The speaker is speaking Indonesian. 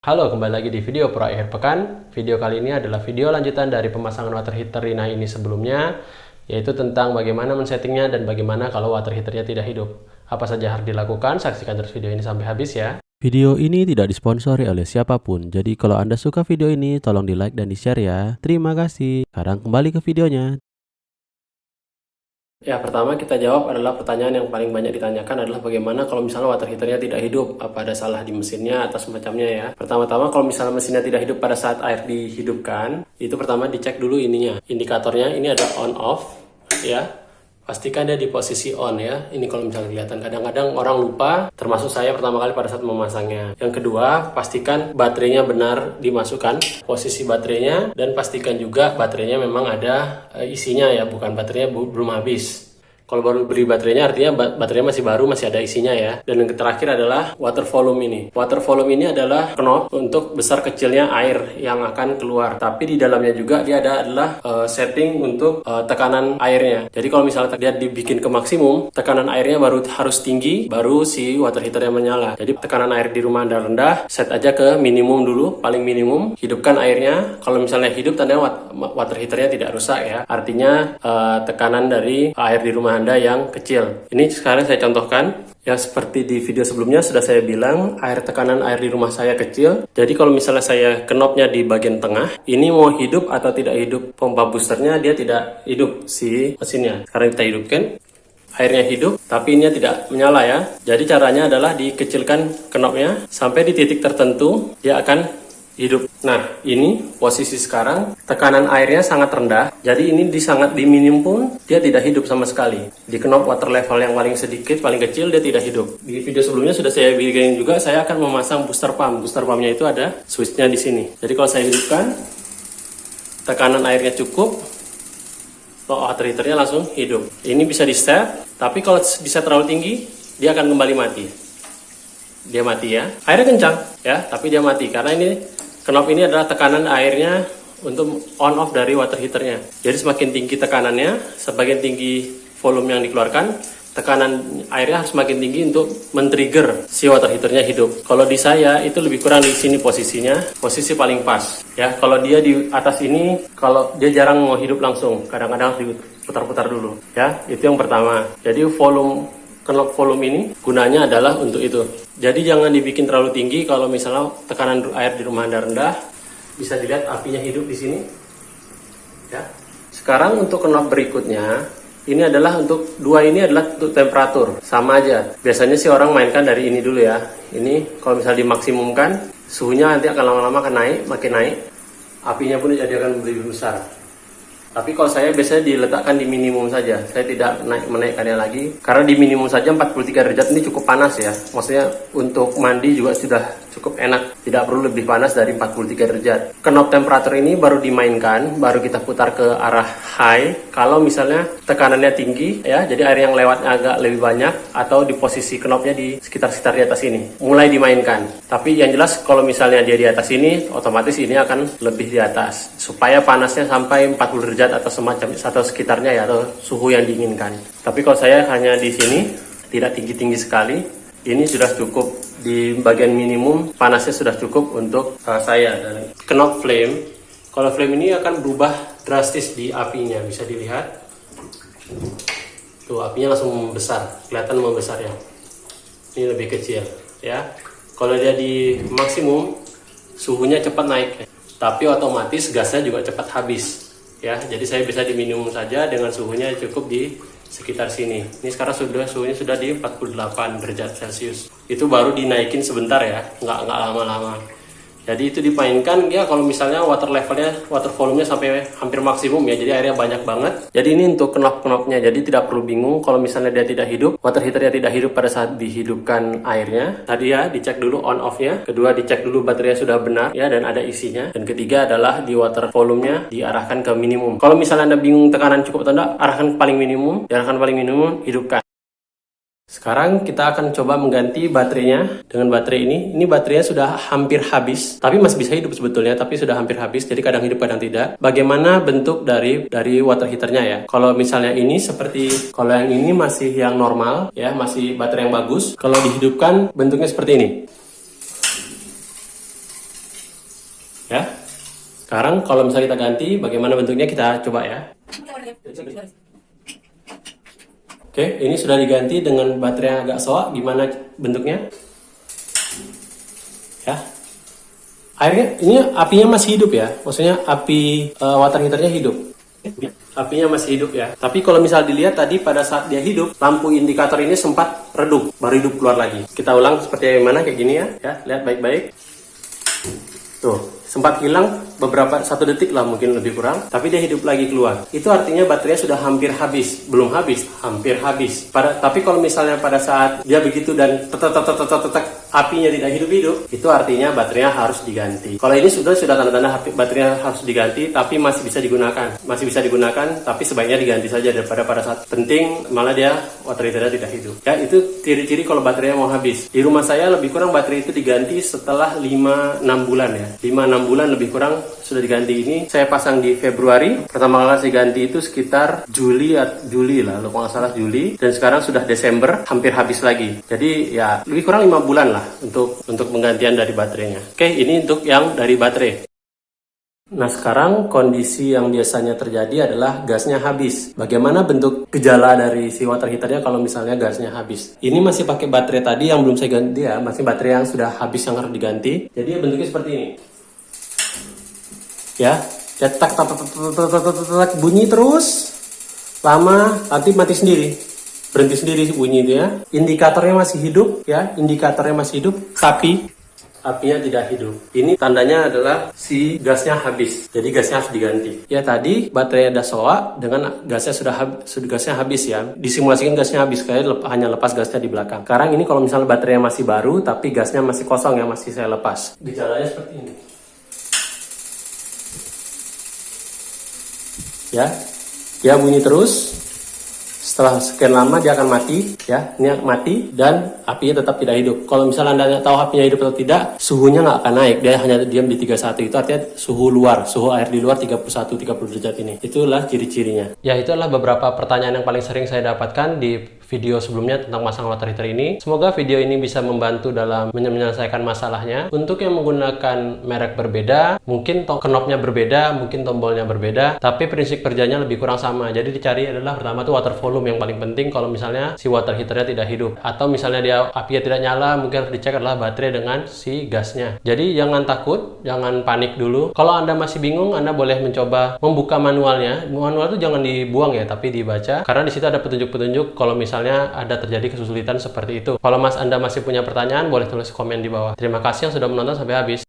Halo, kembali lagi di video Pro Akhir Pekan. Video kali ini adalah video lanjutan dari pemasangan water heater Rina ini sebelumnya, yaitu tentang bagaimana men-settingnya dan bagaimana kalau water heaternya tidak hidup. Apa saja harus dilakukan, saksikan terus video ini sampai habis ya. Video ini tidak disponsori oleh siapapun, jadi kalau Anda suka video ini, tolong di like dan di share ya. Terima kasih. Sekarang kembali ke videonya. Ya, pertama kita jawab adalah pertanyaan yang paling banyak ditanyakan adalah bagaimana kalau misalnya water heaternya tidak hidup, apa ada salah di mesinnya atau semacamnya ya. Pertama-tama kalau misalnya mesinnya tidak hidup pada saat air dihidupkan, itu pertama dicek dulu ininya, indikatornya ini ada on off ya. Pastikan dia di posisi on ya. Ini kalau misalnya kelihatan, kadang-kadang orang lupa, termasuk saya pertama kali pada saat memasangnya. Yang kedua, pastikan baterainya benar dimasukkan, posisi baterainya, dan pastikan juga baterainya memang ada isinya ya, bukan baterainya belum habis. Kalau baru beli baterainya artinya baterainya masih baru, masih ada isinya ya. Dan yang terakhir adalah water volume ini. Water volume ini adalah knob untuk besar kecilnya air yang akan keluar. Tapi di dalamnya juga dia adalah setting untuk tekanan airnya. Jadi kalau misalnya dia dibikin ke maksimum, tekanan airnya baru harus tinggi, baru si water heaternya menyala. Jadi tekanan air di rumah Anda rendah, set aja ke minimum dulu, paling minimum. Hidupkan airnya. Kalau misalnya hidup, tandanya water heaternya tidak rusak ya. Artinya tekanan dari air di rumah Anda yang kecil. Ini sekarang saya contohkan. Ya, seperti di video sebelumnya sudah saya bilang, tekanan air di rumah saya kecil. Jadi kalau misalnya saya knopnya di bagian tengah, ini mau hidup atau tidak hidup pompa boosternya, dia tidak hidup si mesinnya. Sekarang kita hidupkan. Airnya hidup, tapi ini tidak menyala ya. Jadi caranya adalah dikecilkan knopnya sampai di titik tertentu, dia akan hidup. Nah, ini posisi sekarang, tekanan airnya sangat rendah. Jadi ini sangat di minim pun dia tidak hidup sama sekali. Di knob water level yang paling sedikit, paling kecil, dia tidak hidup. Di video sebelumnya sudah saya bikin juga, saya akan memasang booster pump. Booster pumpnya itu ada switchnya di sini. Jadi kalau saya hidupkan, tekanan airnya cukup, water heaternya langsung hidup. Ini bisa di set, tapi kalau bisa terlalu tinggi, dia akan kembali mati. Dia mati ya. Airnya kencang ya, tapi dia mati karena ini knob ini adalah tekanan airnya untuk on off dari water heaternya. Jadi semakin tinggi tekanannya, semakin tinggi volume yang dikeluarkan, tekanan airnya harus semakin tinggi untuk men-trigger si water heaternya hidup. Kalau di saya itu lebih kurang di sini posisinya, posisi paling pas. Ya, kalau dia di atas ini, kalau dia jarang mau hidup langsung, kadang-kadang harus diputar-putar dulu. Ya, itu yang pertama. Jadi knob volume ini gunanya adalah untuk itu. Jadi jangan dibikin terlalu tinggi. Kalau misalnya tekanan air di rumah Anda rendah, bisa dilihat apinya hidup di sini. Ya. Sekarang untuk knob berikutnya, ini adalah untuk untuk temperatur, sama aja. Biasanya sih orang mainkan dari ini dulu ya. Ini kalau misalnya dimaksimumkan, suhunya nanti akan lama-lama akan naik, makin naik. Apinya pun jadi akan lebih besar. Tapi kalau saya biasanya diletakkan di minimum saja. Saya tidak menaikkannya lagi. Karena di minimum saja 43 derajat ini cukup panas ya. Maksudnya untuk mandi juga sudah cukup enak. Tidak perlu lebih panas dari 43 derajat. Knob temperatur ini baru dimainkan, baru kita putar ke arah high. Kalau misalnya tekanannya tinggi ya, jadi air yang lewatnya agak lebih banyak. Atau di posisi knobnya di sekitar di atas ini. Mulai dimainkan. Tapi yang jelas kalau misalnya dia di atas ini, otomatis ini akan lebih di atas. Supaya panasnya sampai 40 derajat atau semacam atau sekitarnya ya, atau suhu yang diinginkan. Tapi kalau saya hanya di sini, tidak tinggi-tinggi sekali, ini sudah cukup di bagian minimum, panasnya sudah cukup untuk saya. Dan knob flame, kalau flame ini akan berubah drastis di apinya, bisa dilihat. Tuh apinya langsung membesar, kelihatan membesar ya. Ini lebih kecil ya. Kalau dia di maksimum, suhunya cepat naik, tapi otomatis gasnya juga cepat habis. Ya, jadi saya bisa di minimum saja dengan suhunya cukup di sekitar sini. Ini sekarang suhunya sudah di 48 derajat Celcius. Itu baru dinaikin sebentar ya, nggak lama-lama. Jadi itu dimainkan ya kalau misalnya water volumenya sampai hampir maksimum ya, jadi airnya banyak banget. Jadi ini untuk knob-knobnya, jadi tidak perlu bingung kalau misalnya dia tidak hidup, water heaternya tidak hidup pada saat dihidupkan airnya. Tadi ya dicek dulu on off-nya, kedua dicek dulu baterainya sudah benar ya dan ada isinya, dan ketiga adalah di water volumenya diarahkan ke minimum. Kalau misalnya Anda bingung tekanan cukup atau tidak, arahkan paling minimum, hidupkan. Sekarang kita akan coba mengganti baterainya dengan baterai ini. Ini baterainya sudah hampir habis, tapi masih bisa hidup sebetulnya, tapi sudah hampir habis, jadi kadang hidup kadang tidak. Bagaimana bentuk dari water heaternya ya? Kalau misalnya ini kalau yang ini masih yang normal ya, masih baterai yang bagus. Kalau dihidupkan bentuknya seperti ini. Ya. Sekarang kalau misalnya kita ganti, bagaimana bentuknya kita coba ya. Oke, ini sudah diganti dengan baterai yang agak soak. Gimana bentuknya? Ya. Airnya, ini apinya masih hidup ya. Maksudnya api water heaternya hidup. Apinya masih hidup ya. Tapi kalau misal dilihat tadi pada saat dia hidup, lampu indikator ini sempat redup, baru hidup keluar lagi. Kita ulang seperti mana kayak gini ya. Ya, lihat baik-baik. Tuh, sempat hilang beberapa 1 detik lah mungkin lebih kurang, tapi dia hidup lagi keluar. Itu artinya baterainya sudah hampir habis, belum habis, hampir habis. Tapi kalau misalnya pada saat dia begitu dan apinya tidak hidup-hidup, itu artinya baterainya harus diganti. Kalau ini sudah tanda-tanda baterainya harus diganti, tapi masih bisa digunakan, tapi sebaiknya diganti saja daripada pada saat penting malah dia water heaternya tidak hidup. Ya, itu ciri-ciri kalau baterainya mau habis. Di rumah saya lebih kurang baterai itu diganti setelah 5-6 bulan ya. 5-6 bulan lebih kurang sudah diganti. Ini saya pasang di Februari, pertama kali saya ganti itu sekitar Juli lah, kalau nggak salah Juli, dan sekarang sudah Desember, hampir habis lagi. Jadi ya lebih kurang 5 bulan lah untuk penggantian dari baterainya. Oke, ini untuk yang dari baterai. Nah, sekarang kondisi yang biasanya terjadi adalah gasnya habis. Bagaimana bentuk gejala dari si water heaternya kalau misalnya gasnya habis? Ini masih pakai baterai tadi yang belum saya ganti ya, masih baterai yang sudah habis yang harus diganti. Jadi bentuknya seperti ini. Ya, cetak bunyi terus, lama, nanti mati sendiri, berhenti sendiri bunyi itu ya. Indikatornya masih hidup ya, tapi apinya tidak hidup. Ini tandanya adalah si gasnya habis, jadi gasnya harus diganti. Ya, tadi baterai ada soak dengan gasnya gasnya habis ya. Disimulasikan gasnya habis, kayak hanya lepas gasnya di belakang. Sekarang ini kalau misalnya baterainya masih baru tapi gasnya masih kosong ya, masih saya lepas. Gejalanya seperti ini. Ya, dia bunyi terus. Setelah sekian lama dia akan mati, ya. Ini mati dan apinya tetap tidak hidup. Kalau misalnya Anda nggak tahu apinya hidup atau tidak, suhunya nggak akan naik. Dia hanya diam di 31. Itu artinya suhu air di luar 31-30 derajat ini. Itulah ciri-cirinya. Ya, itu adalah beberapa pertanyaan yang paling sering saya dapatkan di video sebelumnya tentang masang water heater ini. Semoga video ini bisa membantu dalam menyelesaikan masalahnya. Untuk yang menggunakan merek berbeda, mungkin knobnya berbeda, mungkin tombolnya berbeda, tapi prinsip kerjanya lebih kurang sama. Jadi dicari adalah pertama tuh water volume yang paling penting kalau misalnya si water heaternya tidak hidup. Atau misalnya dia apinya tidak nyala, mungkin harus dicek adalah baterai dengan si gasnya. Jadi jangan takut, jangan panik dulu. Kalau Anda masih bingung, Anda boleh mencoba membuka manualnya. Manual itu jangan dibuang ya, tapi dibaca. Karena di situ ada petunjuk-petunjuk kalau misalnya ada terjadi kesulitan seperti itu. Kalau Anda masih punya pertanyaan, boleh tulis komen di bawah. Terima kasih yang sudah menonton sampai habis.